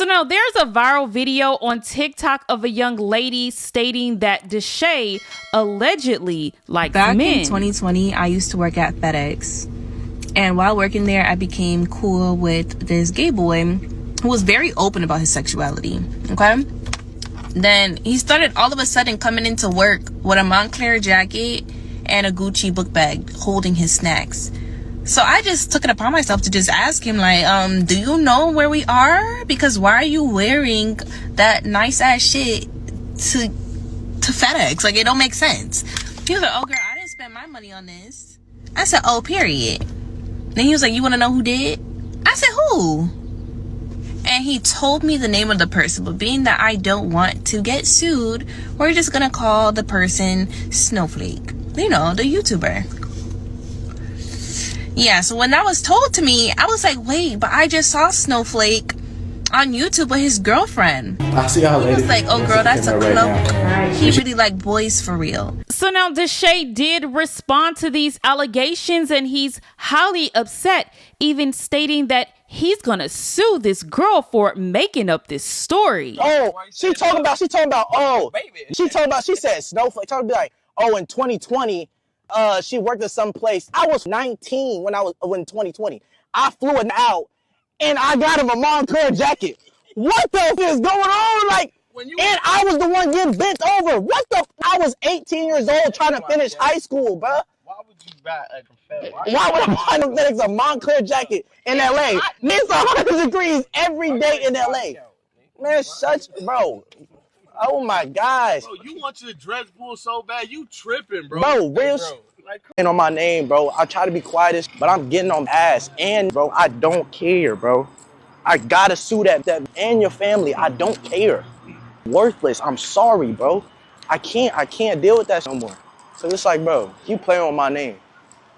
So now there's a viral video on TikTok of a young lady stating that Deshae allegedly likes men. Back in 2020, I used to work at FedEx. And while working there, I became cool with this gay boy who was very open about his sexuality. Okay? Then he started all of a sudden coming into work with a Montclair jacket and a Gucci book bag holding his snacks. So I just took it upon myself to just ask him, like, do you know where we are? Because why are you wearing that nice ass shit to FedEx? Like, it don't make sense. He was like, oh girl, I didn't spend my money on this. I said, oh, period. Then he was like, you want to know who did? I said, who? And he told me the name of the person, but being that I don't want to get sued, we're just gonna call the person Snowflake. You know, the YouTuber. Yeah, so when that was told to me, I was like, wait, but I just saw Snowflake on YouTube with his girlfriend. I see y'all later. He was like, oh girl, that's a cloak. He really like boys for real. So now Deshae did respond to these allegations, and he's highly upset, even stating that he's gonna sue this girl for making up this story. Oh, she said Snowflake, talking like, oh, in 2020, she worked at some place. I was 19 when 2020. I flew it out, and I got him a Montclair jacket. What the f is going on? Like, and I was the one getting bent over. What the f? I was 18 years old trying to finish high school, bruh. Why would you buy a Confederate? Why would I buy a Montclair jacket in LA? It's 100 degrees every day in LA. Man, bro. Oh my gosh. Bro, you want your dress pulled so bad, you tripping, bro. Bro, real and on my name, bro. I try to be quietest, but I'm getting on ass. And bro, I don't care, bro. I gotta sue that and your family. I don't care. Worthless. I'm sorry, bro. I can't deal with that no more. So it's like, bro, you playing on my name.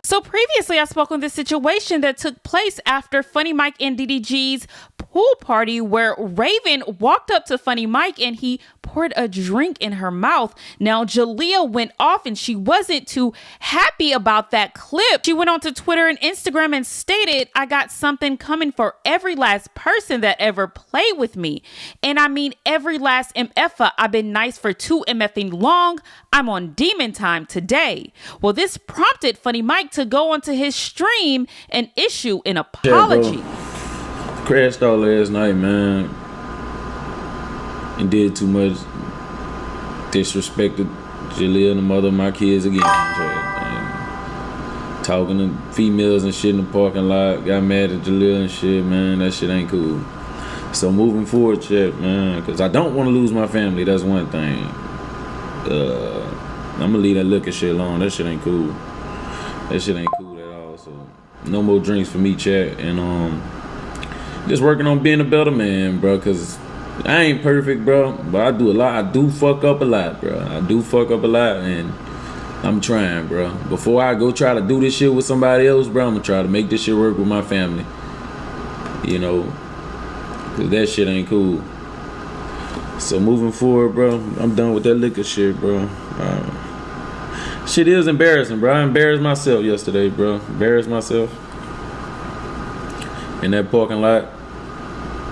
So previously, I spoke on this situation that took place after Funny Mike and DDG's pool party, where Raven walked up to Funny Mike and he poured a drink in her mouth. Now, Jaliyah went off and she wasn't too happy about that clip. She went on to Twitter and Instagram and stated, I got something coming for every last person that ever played with me. And I mean every last MFer. I've been nice for too MFing long. I'm on demon time today. Well, this prompted Funny Mike to go onto his stream and issue an apology. Yeah, crashed out last night, man, and did too much. Disrespected Jaliyah, the mother of my kids again. And talking to females and shit in the parking lot. Got mad at Jaliyah and shit, man. That shit ain't cool. So moving forward, chat, man, because I don't want to lose my family. That's one thing. I'm gonna leave that liquor shit alone. That shit ain't cool. That shit ain't cool at all. So no more drinks for me, chat. And just working on being a better man, bro. Cause I ain't perfect, bro. But I do a lot. I do fuck up a lot, bro. I do fuck up a lot, and I'm trying, bro. Before I go try to do this shit with somebody else, bro, I'm gonna try to make this shit work with my family. You know, cause that shit ain't cool. So moving forward, bro, I'm done with that liquor shit, bro. Shit is embarrassing, bro. I embarrassed myself yesterday, bro. Embarrassed myself in that parking lot.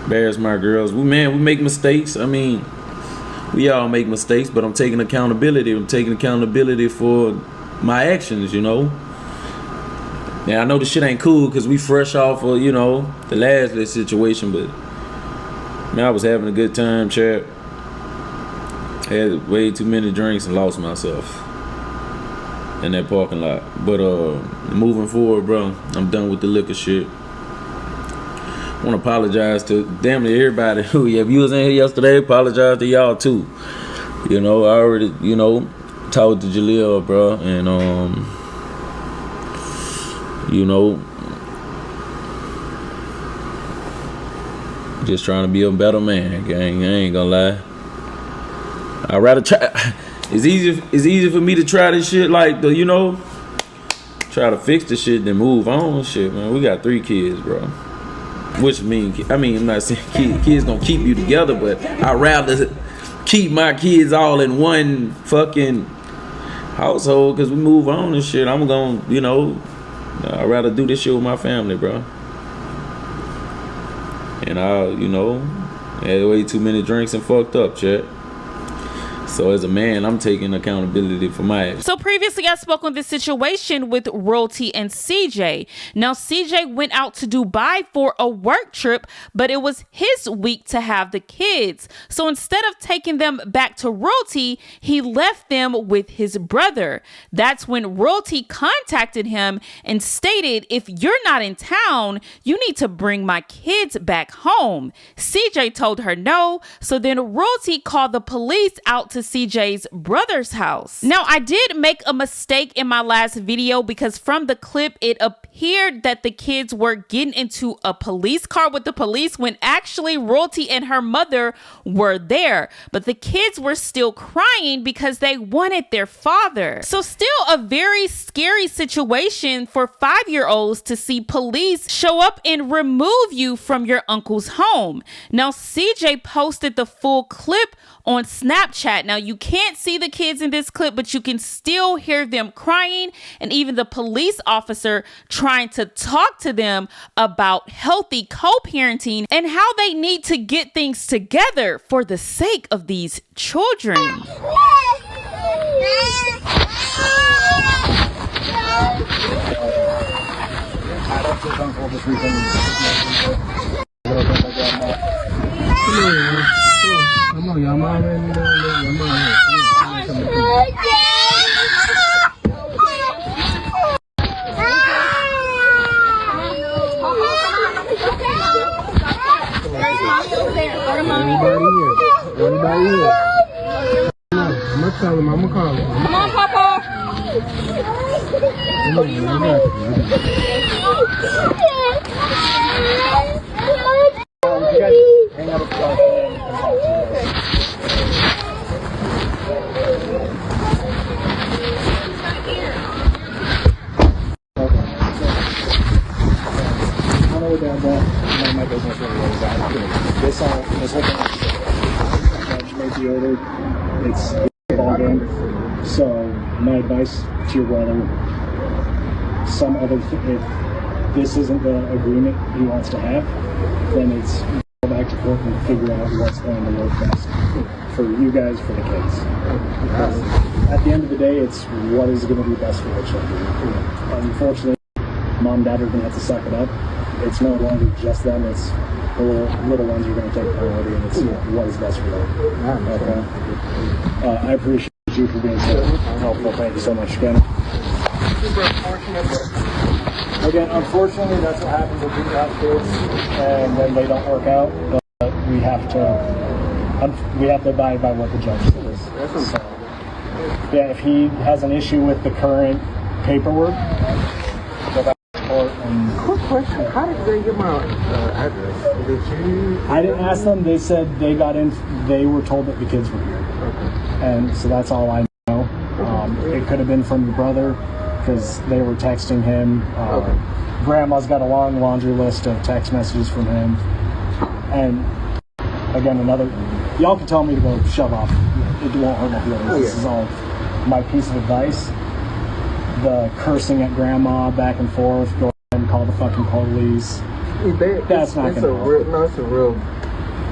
Embarrassed my girls. We make mistakes. I mean, we all make mistakes, but I'm taking accountability. I'm taking accountability for my actions, you know. Yeah, I know this shit ain't cool because we fresh off of, you know, the last little situation, but man, I was having a good time, chat. Had way too many drinks and lost myself in that parking lot. But moving forward, bro, I'm done with the liquor shit. I want to apologize to damn near everybody who, if you was in here yesterday, apologize to y'all too. You know, I already, you know, talked to Jaliyah, bro, and you know, just trying to be a better man, gang. I ain't gonna lie. I'd rather try. It's easier for me to try this shit, like the, you know, try to fix the shit than move on. Shit, man. We got 3 kids, bro. Which mean, I mean, I'm not saying kids gonna keep you together, but I'd rather keep my kids all in one fucking household because we move on and shit. I'm gonna, you know, I'd rather do this shit with my family, bro. And I, you know, Had way too many drinks and fucked up, chat. So as a man, I'm taking accountability for my actions. So previously I spoke on this situation with Royalty and CJ. Now CJ went out to Dubai for a work trip, but it was his week to have the kids. So instead of taking them back to Royalty, he left them with his brother. That's when Royalty contacted him and stated, if you're not in town, you need to bring my kids back home. CJ told her no. So then Royalty called the police out to CJ's brother's house. Now, I did make a mistake in my last video because from the clip, it appeared that the kids were getting into a police car with the police when actually Royalty and her mother were there. But the kids were still crying because they wanted their father. So still a very scary situation for 5-year-olds to see police show up and remove you from your uncle's home. Now, CJ posted the full clip on Snapchat. Now, you can't see the kids in this clip, but you can still hear them crying and even the police officer trying to talk to them about healthy co-parenting and how they need to get things together for the sake of these children. Come on, your mom and your mom. Everybody here. I'm gonna tell him, I'm gonna call him. Come on, Papa. Come on, I got you. Hang out with my business really well about this whole thing may be ordered. It's evolving. So my advice to your brother, if this isn't the agreement he wants to have, then it's go back to court and figure out what's going to work best for you guys, for the kids. At the end of the day, it's what is going to be best for the children. Unfortunately, mom and dad are going to have to suck it up. It's no longer just them, it's the little ones are going to take priority, and it's what is best for them. Okay. I appreciate you for being so helpful. Thank you so much, again. Again, unfortunately, that's what happens when people have kids, and then they don't work out. But we have to abide by what the judge says. So, yeah, if he has an issue with the current paperwork, go back to court and. Quick question: how did they get my address? Did you? I didn't ask them. They said they got in. They were told that the kids were here, and so that's all I know. It could have been from your brother, because they were texting him. Grandma's got a long laundry list of text messages from him. And again, y'all can tell me to go shove off. It won't hurt my feelings. This is all my piece of advice. The cursing at grandma back and forth, go ahead and call the fucking police. That's not going to help. No, it's a real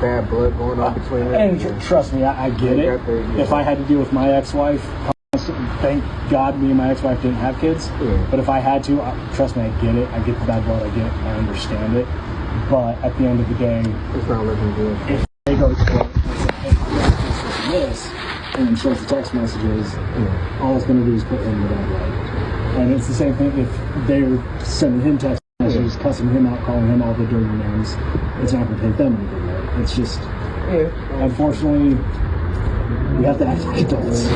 bad blood going on between them. And trust me, I get it. If I had to deal with my ex-wife, thank God me and my ex-wife didn't have kids. But if I had to, trust me, I get it. I get the bad blood. I understand it. But at the end of the day, it's not looking good. If they go to court and say, hey, this, and then shows the text messages, all it's going to do is put him in the bad light. And it's the same thing if they're sending him text messages, cussing him out, calling him all the dirty names. It's not going to take them any good way. It's just, unfortunately, we have to act like adults.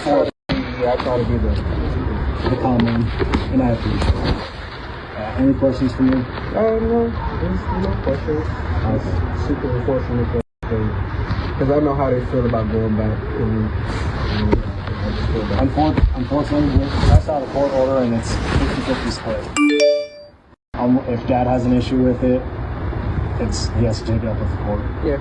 I try to be the calm man, and I appreciate it. Any questions for me? No, there's no questions. It's super unfortunate because I know how they feel about going back. Unfortunately, that's out of court order, and it's 50-50 split. If Dad has an issue with it, he has to take it up with the court. Yeah.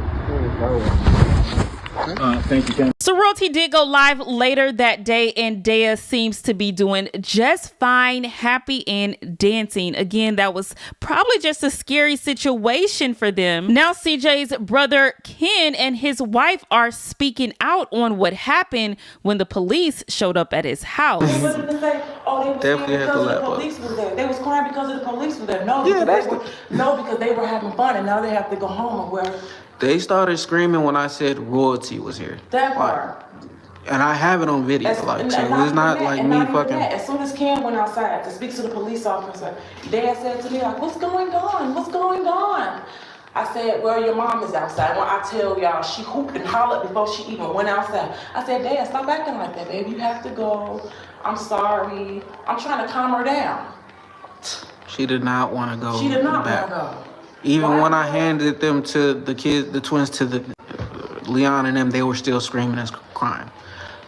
Thank you, Ken. So Royalty did go live later that day, and Dea seems to be doing just fine, happy, and dancing. Again, that was probably just a scary situation for them. Now CJ's brother Ken and his wife are speaking out on what happened when the police showed up at his house. What did they say? Oh, they was Definitely scared had to because lap the up. police was there. They was crying because of the police was there. No, Yeah, because they were having fun, and now they have to go home and wear They started screaming when I said Royalty was here. that Like, part. and I have it on video, like, so it's not like me fucking. As soon as Ken went outside to speak to the police officer, Dad said to me, like, what's going on? What's going on? I said, well, your mom is outside. When I tell y'all, she hooped and hollered before she even went outside. I said, Dad, stop acting like that, baby. You have to go. I'm sorry. I'm trying to calm her down. She did not want to go. She did not back. want to go. Even when I handed them to the kids, the twins, to the Leon and them, they were still screaming and crying.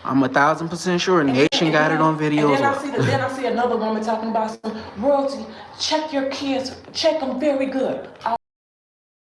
I'm 1,000% sure Nation got it on video as well. Then I see another woman talking about some Royalty. Check your kids. Check them very good.